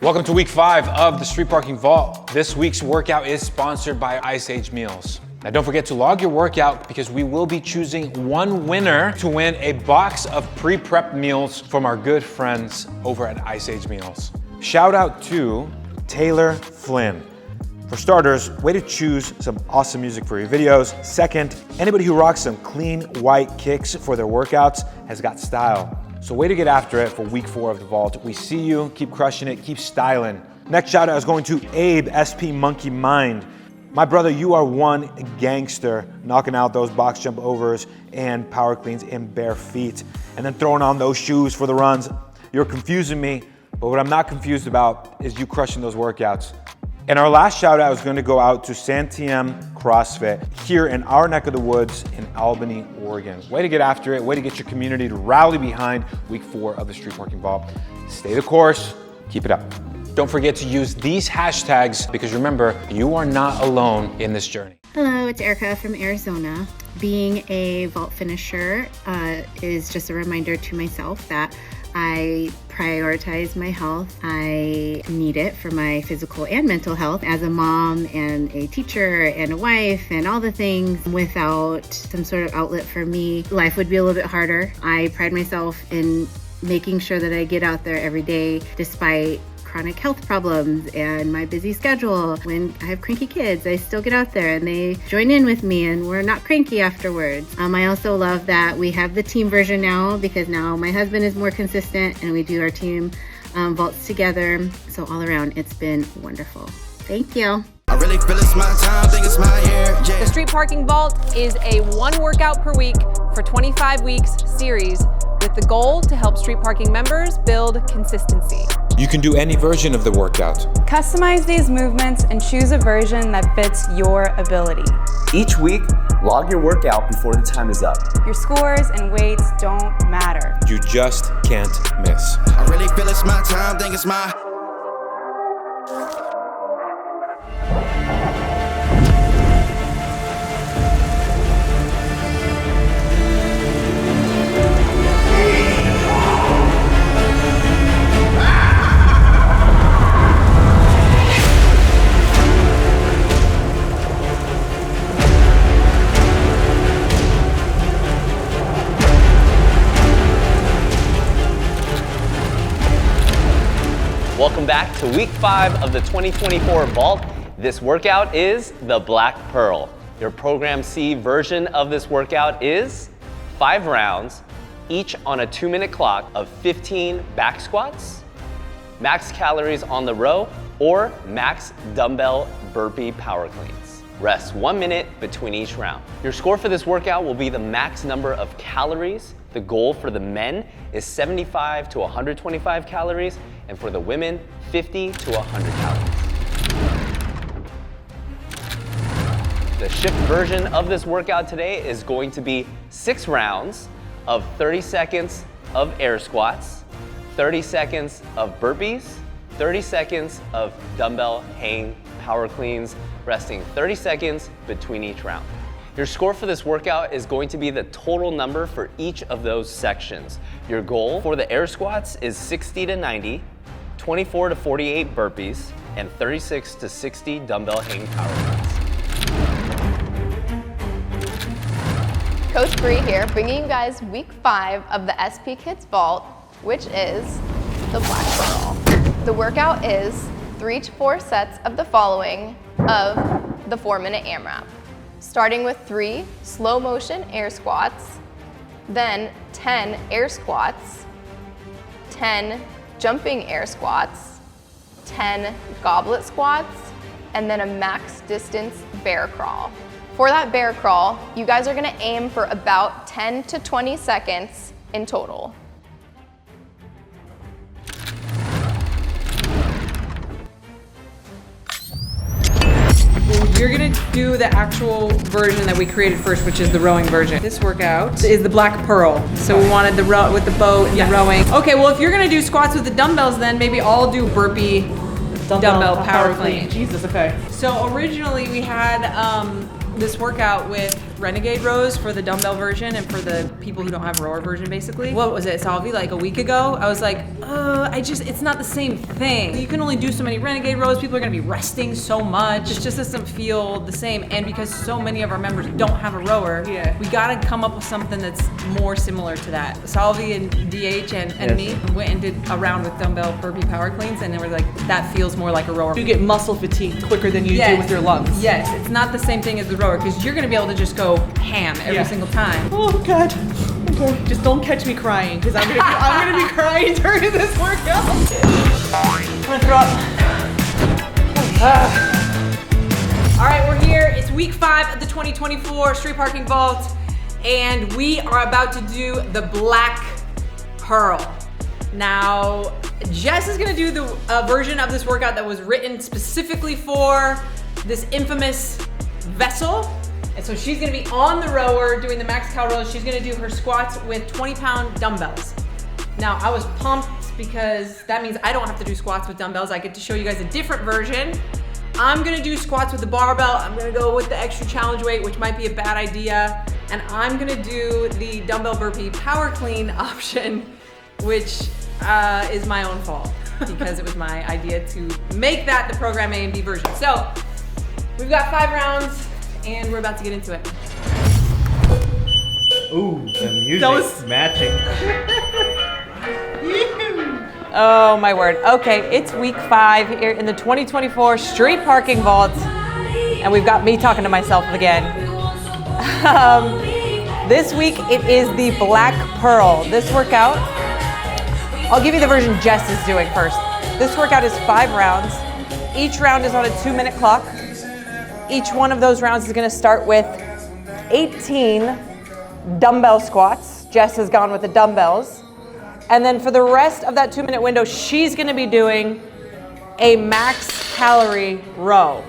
Welcome to week 5 of the Street Parking Vault. This week's workout is sponsored by Ice Age Meals. Now don't forget to log your workout because we will be choosing one winner to win a box of pre-prep meals from our good friends over at Ice Age Meals. Shout out to Taylor Flynn. For starters, way to choose some awesome music for your videos. Second, anybody who rocks some clean white kicks for their workouts has got style. So way to get after it for week 4 of the Vault. We see you, keep crushing it, keep styling. Next shout out is going to Abe, SP Monkey Mind. My brother, you are one gangster, knocking out those box jump overs and power cleans in bare feet, and then throwing on those shoes for the runs. You're confusing me, but what I'm not confused about is you crushing those workouts. And our last shout out is going to go out to Santiam CrossFit here in our neck of the woods in Albany, Oregon. Way to get after it, way to get your community to rally behind week 4 of the Street Parking Vault. Stay the course, keep it up. Don't forget to use these hashtags because remember, you are not alone in this journey. Hello, it's Erica from Arizona. Being a vault finisher is just a reminder to myself that I prioritize my health. I need it for my physical and mental health. As a mom and a teacher and a wife and all the things, without some sort of outlet for me, life would be a little bit harder. I pride myself in making sure that I get out there every day despite chronic health problems and my busy schedule. When I have cranky kids, I still get out there and they join in with me and we're not cranky afterwards. I also love that we have the team version now because now my husband is more consistent and we do our team vaults together. So all around, it's been wonderful. Thank you. I really feel it's my time, think it's my year. Yeah. The Street Parking Vault is a 1 workout per week for 25 weeks series with the goal to help street parking members build consistency. You can do any version of the workout. Customize these movements and choose a version that fits your ability. Each week, log your workout before the time is up. Your scores and weights don't matter. You just can't miss. I really feel it's my time, think it's my... Welcome back to week 5 of the 2024 Vault. This workout is the Black Pearl. Your Program C version of this workout is 5 rounds, each on a 2-minute clock of 15 back squats, max calories on the row, or max dumbbell burpee power cleans. Rest 1 minute between each round. Your score for this workout will be the max number of calories. The goal for the men is 75 to 125 calories, and for the women, 50 to 100 calories. The shift version of this workout today is going to be 6 rounds of 30 seconds of air squats, 30 seconds of burpees, 30 seconds of dumbbell hang power cleans, resting 30 seconds between each round. Your score for this workout is going to be the total number for each of those sections. Your goal for the air squats is 60 to 90, 24 to 48 burpees, and 36 to 60 dumbbell hang power cleans. Coach Bree here, bringing you guys week 5 of the SP Kids Vault, which is the Black Pearl. The workout is 3 to 4 sets of the following of the 4-minute AMRAP. Starting with 3 slow motion air squats, then 10 air squats, 10 jumping air squats, 10 goblet squats, and then a max distance bear crawl. For that bear crawl, you guys are gonna aim for about 10 to 20 seconds in total. You're gonna do the actual version that we created first, which is the rowing version. This workout is the Black Pearl. So we wanted the row with the boat and the rowing. Okay, well if you're gonna do squats with the dumbbells, then maybe I'll do burpee dumbbell power clean. Jesus, okay. So originally we had this workout with renegade rows for the dumbbell version and for the people who don't have rower version, basically. What was it, Salvi, like a week ago? I was like, it's not the same thing. You can only do so many renegade rows. People are gonna be resting so much. It just doesn't feel the same. And because so many of our members don't have a rower, we gotta come up with something that's more similar to that. Salvi and DH and me went and did a round with dumbbell burpee power cleans, and they were like, that feels more like a rower. You get muscle fatigue quicker than you do with your lungs. Yes, it's not the same thing as the rower, because you're gonna be able to just go ham every single time. Oh God. Okay. Just don't catch me crying, because I'm gonna be crying during this workout. I'm gonna throw up. All right, we're here. It's week 5 of the 2024 Street Parking Vault, and we are about to do the Black Pearl. Now, Jess is gonna do the version of this workout that was written specifically for this infamous vessel. And so she's gonna be on the rower doing the max cow rows. She's gonna do her squats with 20-pound dumbbells. Now, I was pumped because that means I don't have to do squats with dumbbells. I get to show you guys a different version. I'm gonna do squats with the barbell. I'm gonna go with the extra challenge weight, which might be a bad idea. And I'm gonna do the dumbbell burpee power clean option, which is my own fault because it was my idea to make that the program A and B version. So we've got 5 rounds and we're about to get into it. Ooh, the music matching. Oh my word. Okay, it's week 5 here in the 2024 Street Parking Vault, and we've got me talking to myself again. This week it is the Black Pearl. This workout, I'll give you the version Jess is doing first. This workout is 5 rounds. Each round is on a 2-minute clock. Each one of those rounds is gonna start with 18 dumbbell squats. Jess has gone with the dumbbells. And then for the rest of that 2-minute window, she's gonna be doing a max calorie row.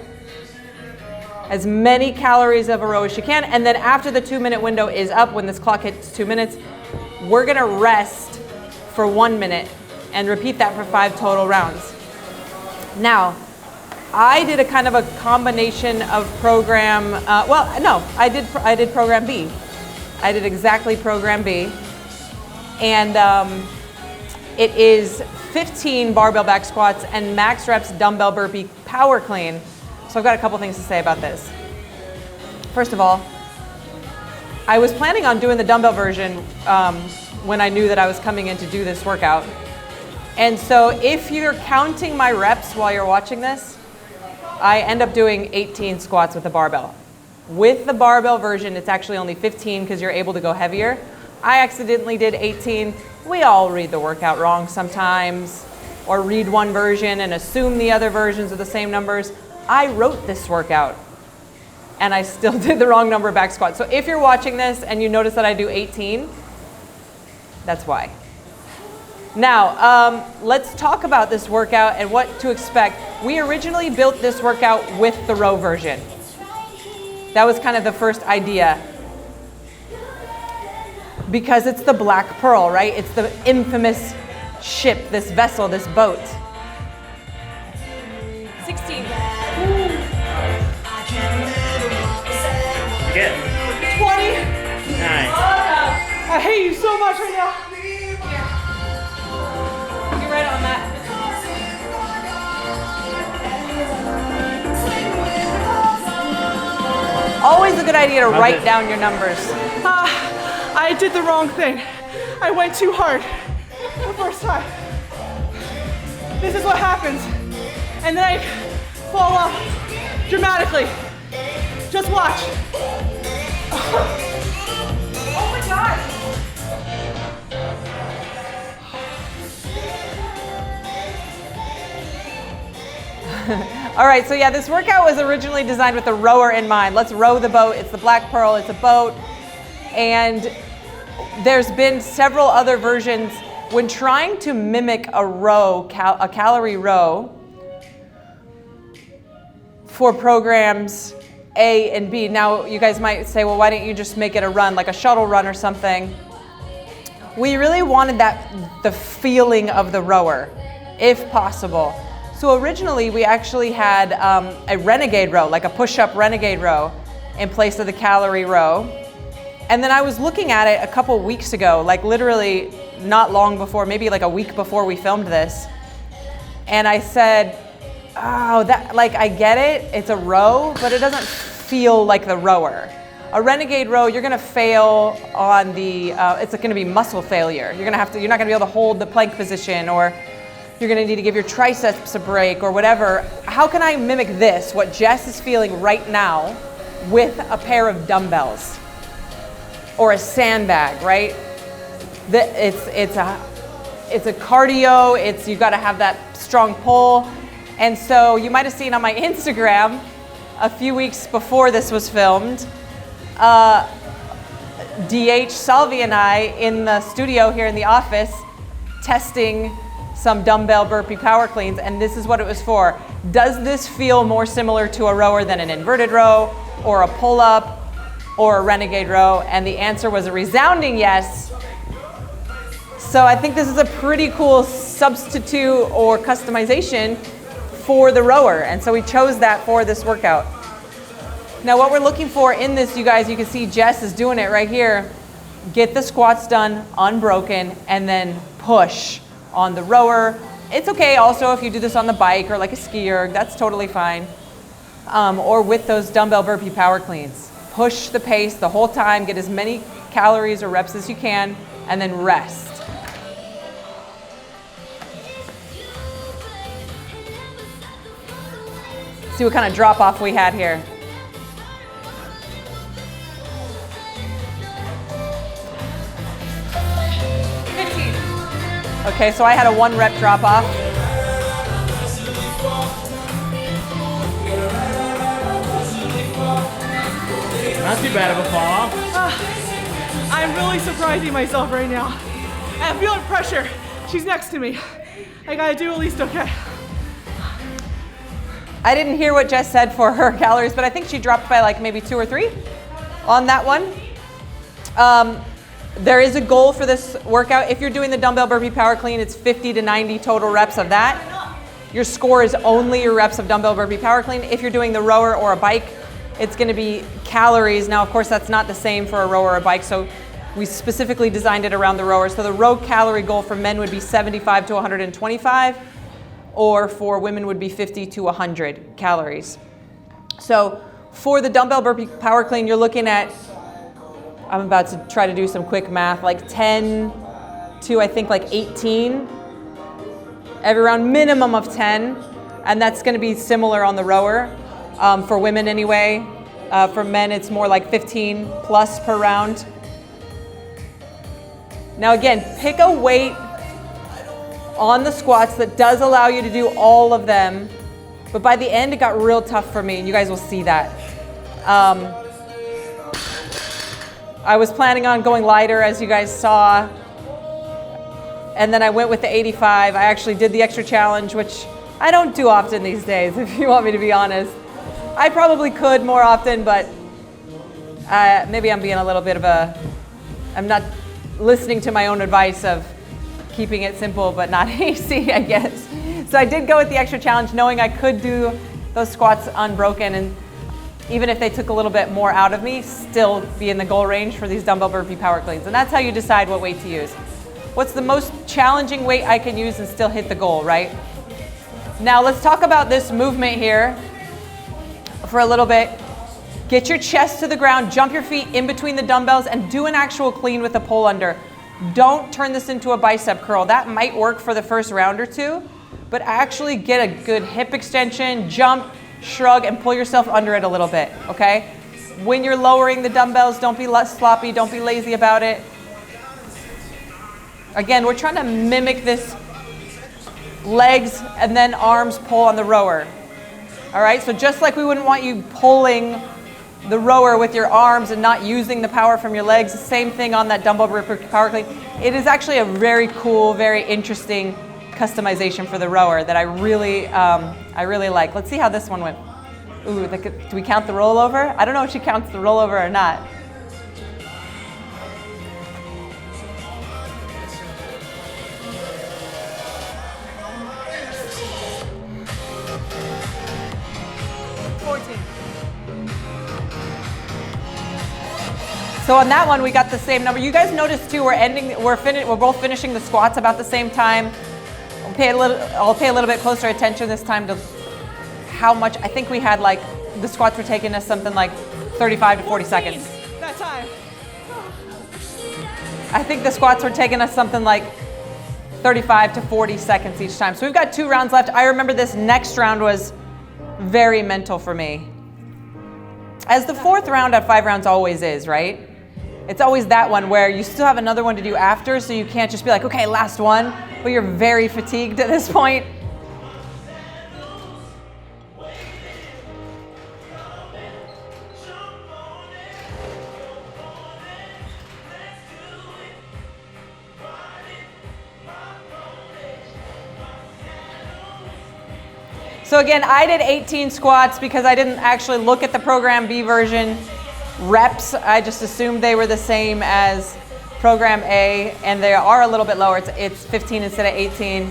As many calories of a row as she can. And then after the 2-minute window is up, when this clock hits 2 minutes, we're gonna rest for 1 minute and repeat that for 5 total rounds. Now, I did a kind of a combination of program, I did program B. I did exactly program B. And it is 15 barbell back squats and max reps dumbbell burpee power clean. So I've got a couple things to say about this. First of all, I was planning on doing the dumbbell version when I knew that I was coming in to do this workout. And so if you're counting my reps while you're watching this, I end up doing 18 squats with the barbell. With the barbell version, it's actually only 15 because you're able to go heavier. I accidentally did 18. We all read the workout wrong sometimes, or read one version and assume the other versions are the same numbers. I wrote this workout and I still did the wrong number of back squats. So if you're watching this and you notice that I do 18, that's why. Now, let's talk about this workout and what to expect. We originally built this workout with the row version. That was kind of the first idea. Because it's the Black Pearl, right? It's the infamous ship, this vessel, this boat. 16. Good. 20. Nice. I hate you so much right now. You're right on that. Always a good idea to write down your numbers. I did the wrong thing. I went too hard the first time. This is what happens. And then I fall off dramatically. Just watch. Oh my God. All right, so yeah, this workout was originally designed with the rower in mind. Let's row the boat. It's the Black Pearl, it's a boat. And there's been several other versions. When trying to mimic a row, a calorie row for programs A and B. Now, you guys might say, well, why didn't you just make it a run, like a shuttle run or something? We really wanted the feeling of the rower, if possible. So originally, we actually had a renegade row, like a push-up renegade row. in place of the calorie row. And then I was looking at it a couple weeks ago, like literally not long before, maybe like a week before we filmed this. And I said, oh, that, like, I get it, it's a row, but it doesn't feel like the rower. A renegade row, you're gonna fail on the, it's gonna be muscle failure. You're not gonna be able to hold the plank position, or you're gonna need to give your triceps a break or whatever. How can I mimic this, what Jess is feeling right now, with a pair of dumbbells? Or a sandbag, right? It's a cardio, you gotta have that strong pull. And so you might have seen on my Instagram a few weeks before this was filmed, DH, Salvi, and I in the studio here in the office testing some dumbbell burpee power cleans, and this is what it was for. Does this feel more similar to a rower than an inverted row or a pull-up or a renegade row? And the answer was a resounding yes. So I think this is a pretty cool substitute or customization for the rower, and so we chose that for this workout. Now what we're looking for in this, you guys, you can see Jess is doing it right here. Get the squats done unbroken and then push on the rower. It's okay also if you do this on the bike or like a ski erg, that's totally fine. Or with those dumbbell burpee power cleans. Push the pace the whole time, get as many calories or reps as you can, and then rest. See what kind of drop off we had here. Okay, so I had a 1 rep drop off. Not too bad of a fall off. I'm really surprising myself right now. I'm feeling pressure. She's next to me. I gotta do at least okay. I didn't hear what Jess said for her calories, but I think she dropped by like maybe 2 or 3 on that one. There is a goal for this workout. If you're doing the dumbbell burpee power clean, it's 50 to 90 total reps of that. Your score is only your reps of dumbbell burpee power clean. If you're doing the rower or a bike, it's gonna be calories. Now, of course, that's not the same for a rower or a bike, so we specifically designed it around the rower. So the row calorie goal for men would be 75 to 125. Or for women would be 50 to 100 calories. So for the dumbbell burpee power clean, you're looking at, I'm about to try to do some quick math, like 10 to I think like 18, every round, minimum of 10. And that's gonna be similar on the rower, for women anyway. For men, it's more like 15 plus per round. Now again, pick a weight on the squats that does allow you to do all of them, but by the end it got real tough for me, and you guys will see that. I was planning on going lighter, as you guys saw, and then I went with the 85. I actually did the extra challenge, which I don't do often these days, if you want me to be honest. I probably could more often, but maybe I'm being a little bit of I'm not listening to my own advice of keeping it simple but not easy, I guess. So I did go with the extra challenge, knowing I could do those squats unbroken, and even if they took a little bit more out of me, still be in the goal range for these dumbbell burpee power cleans. And that's how you decide what weight to use. What's the most challenging weight I can use and still hit the goal, right? Now let's talk about this movement here for a little bit. Get your chest to the ground, jump your feet in between the dumbbells, and do an actual clean with a pull under. Don't turn this into a bicep curl. That might work for the first round or two, but actually get a good hip extension, jump, shrug, and pull yourself under it a little bit, okay? When you're lowering the dumbbells, don't be less sloppy, don't be lazy about it. Again, we're trying to mimic this legs and then arms pull on the rower. All right, so just like we wouldn't want you pulling the rower with your arms and not using the power from your legs, the same thing on that dumbbell power clean. It is actually a very cool, very interesting customization for the rower that I really like. Let's see how this one went. Ooh, do we count the rollover? I don't know if she counts the rollover or not. So on that one, we got the same number. You guys noticed too, we're both finishing the squats about the same time. I'll pay a little bit closer attention this time to how much. I think we had like, the squats were taking us something like 35 to 40 seconds. That time. I think the squats were taking us something like 35 to 40 seconds each time. So we've got 2 rounds left. I remember this next round was very mental for me. As the 4th round at 5 rounds always is, right? It's always that one where you still have another one to do after, so you can't just be like, okay, last one, but you're very fatigued at this point. So again, I did 18 squats because I didn't actually look at the Program B version reps. I just assumed they were the same as Program A, and they are a little bit lower. It's 15 instead of 18.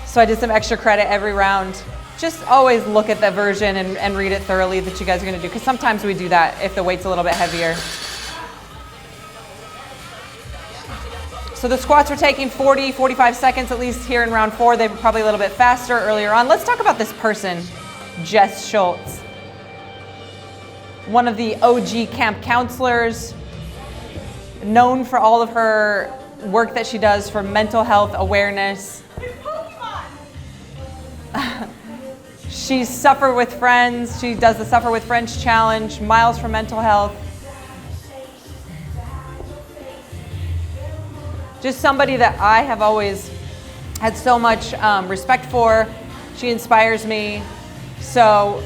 So I did some extra credit every round. Just always look at the version and read it thoroughly that you guys are gonna do, because sometimes we do that if the weight's a little bit heavier. So the squats were taking 40, 45 seconds at least here in round 4. They were probably a little bit faster earlier on. Let's talk about this person, Jess Schultz. One of the OG camp counselors, known for all of her work that she does for mental health awareness. She Suffer with Friends. She does the Suffer with Friends challenge, Miles for Mental Health. Just somebody that I have always had so much respect for. She inspires me. So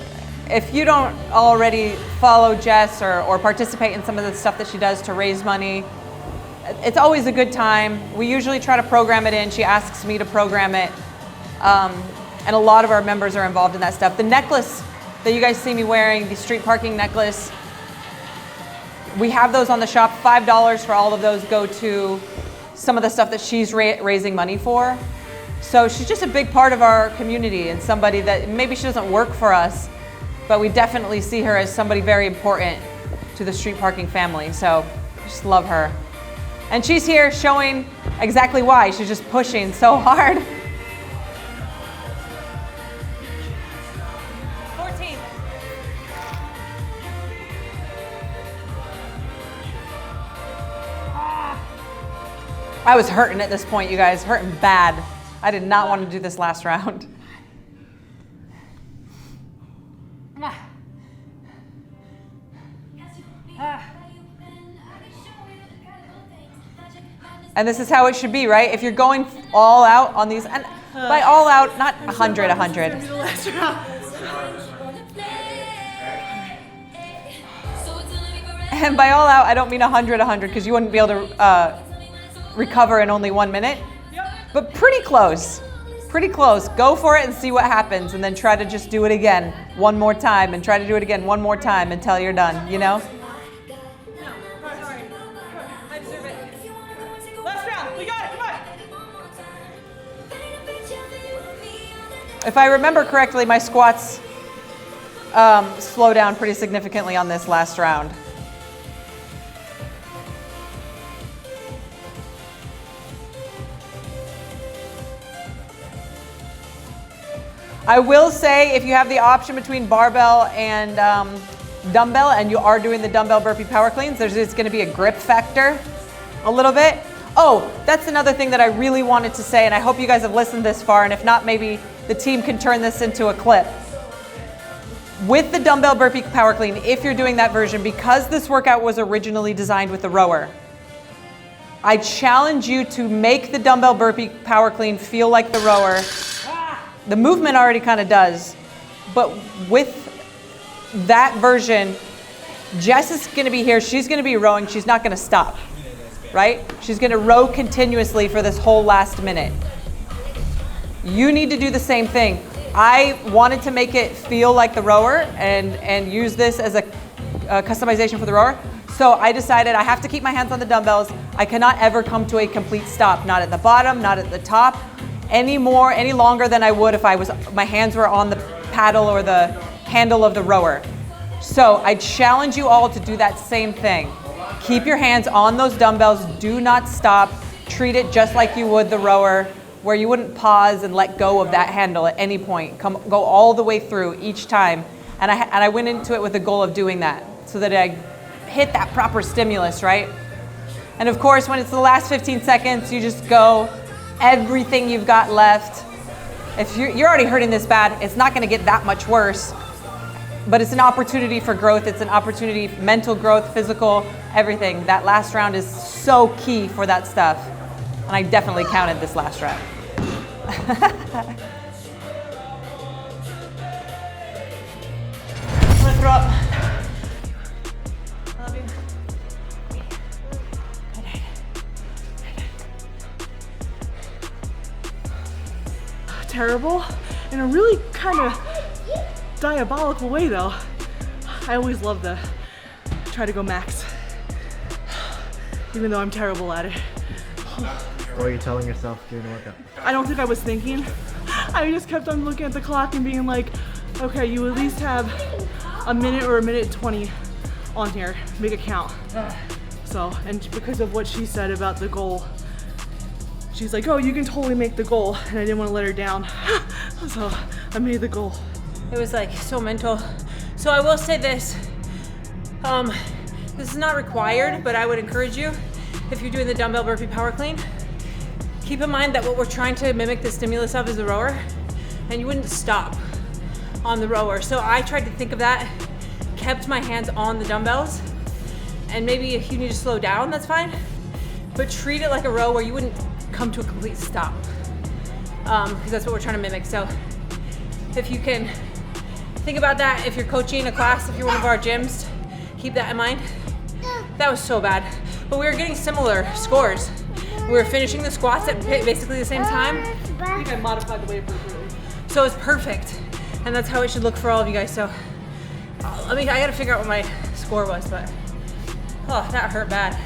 if you don't already follow Jess or participate in some of the stuff that she does to raise money, it's always a good time. We usually try to program it in. She asks me to program it. And a lot of our members are involved in that stuff. The necklace that you guys see me wearing, the street parking necklace, we have those on the shop. $5 for all of those go to some of the stuff that she's raising money for. So she's just a big part of our community and somebody that maybe she doesn't work for us, but we definitely see her as somebody very important to the street parking family. So just love her. And she's here showing exactly why. She's just pushing so hard. 14. I was hurting at this point, you guys, hurting bad. I did not want to do this last round. And this is how it should be, right? If you're going all out on these, and by all out, not 100. And by all out, I don't mean 100, because you wouldn't be able to recover in only 1 minute. But pretty close. Pretty close. Go for it and see what happens, and then try to just do it again one more time, and try to do it again one more time until you're done, you know? If I remember correctly, my squats slow down pretty significantly on this last round. I will say, if you have the option between barbell and dumbbell, and you are doing the dumbbell burpee power cleans, it's going to be a grip factor a little bit. Oh, that's another thing that I really wanted to say, and I hope you guys have listened this far, and if not, maybe the team can turn this into a clip. With the dumbbell burpee power clean, if you're doing that version, because this workout was originally designed with the rower, I challenge you to make the dumbbell burpee power clean feel like the rower. The movement already kind of does, but with that version, Jess is going to be here. She's going to be rowing. She's not going to stop, right? She's going to row continuously for this whole last minute. You need to do the same thing. I wanted to make it feel like the rower and use this as a customization for the rower. So I decided I have to keep my hands on the dumbbells. I cannot ever come to a complete stop, not at the bottom, not at the top, any longer than I would if my hands were on the paddle or the handle of the rower. So I challenge you all to do that same thing. Keep your hands on those dumbbells, do not stop. Treat it just like you would the rower, where you wouldn't pause and let go of that handle at any point. Go all the way through each time. And I went into it with the goal of doing that so that I hit that proper stimulus, right? And of course, when it's the last 15 seconds, you just go everything you've got left. If you're already hurting this bad, it's not gonna get that much worse, but it's an opportunity for growth. It's an opportunity, mental growth, physical, everything. That last round is so key for that stuff. And I definitely counted this last round. I'm gonna throw up. I love you. Terrible in a really kind of diabolical way though. I always love to try to go max, even though I'm terrible at it. What are you telling yourself during the workout? I don't think I was thinking. I just kept on looking at the clock and being like, okay, you at least have a minute or a minute 20 on here, make it count. So, and because of what she said about the goal, she's like, oh, you can totally make the goal, and I didn't want to let her down. So I made the goal. It was like so mental. So I will say this, this is not required, but I would encourage you, if you're doing the dumbbell burpee power clean, keep in mind that what we're trying to mimic the stimulus of is the rower, and you wouldn't stop on the rower. So I tried to think of that, kept my hands on the dumbbells, and maybe if you need to slow down, that's fine, but treat it like a row where you wouldn't come to a complete stop, because that's what we're trying to mimic. So if you can think about that, if you're coaching a class, if you're one of our gyms, keep that in mind. That was so bad, but we were getting similar scores. We were finishing the squats at basically the same time. I think I modified the weight appropriately. So it's perfect, and that's how it should look for all of you guys. So I gotta figure out what my score was, but oh, that hurt bad.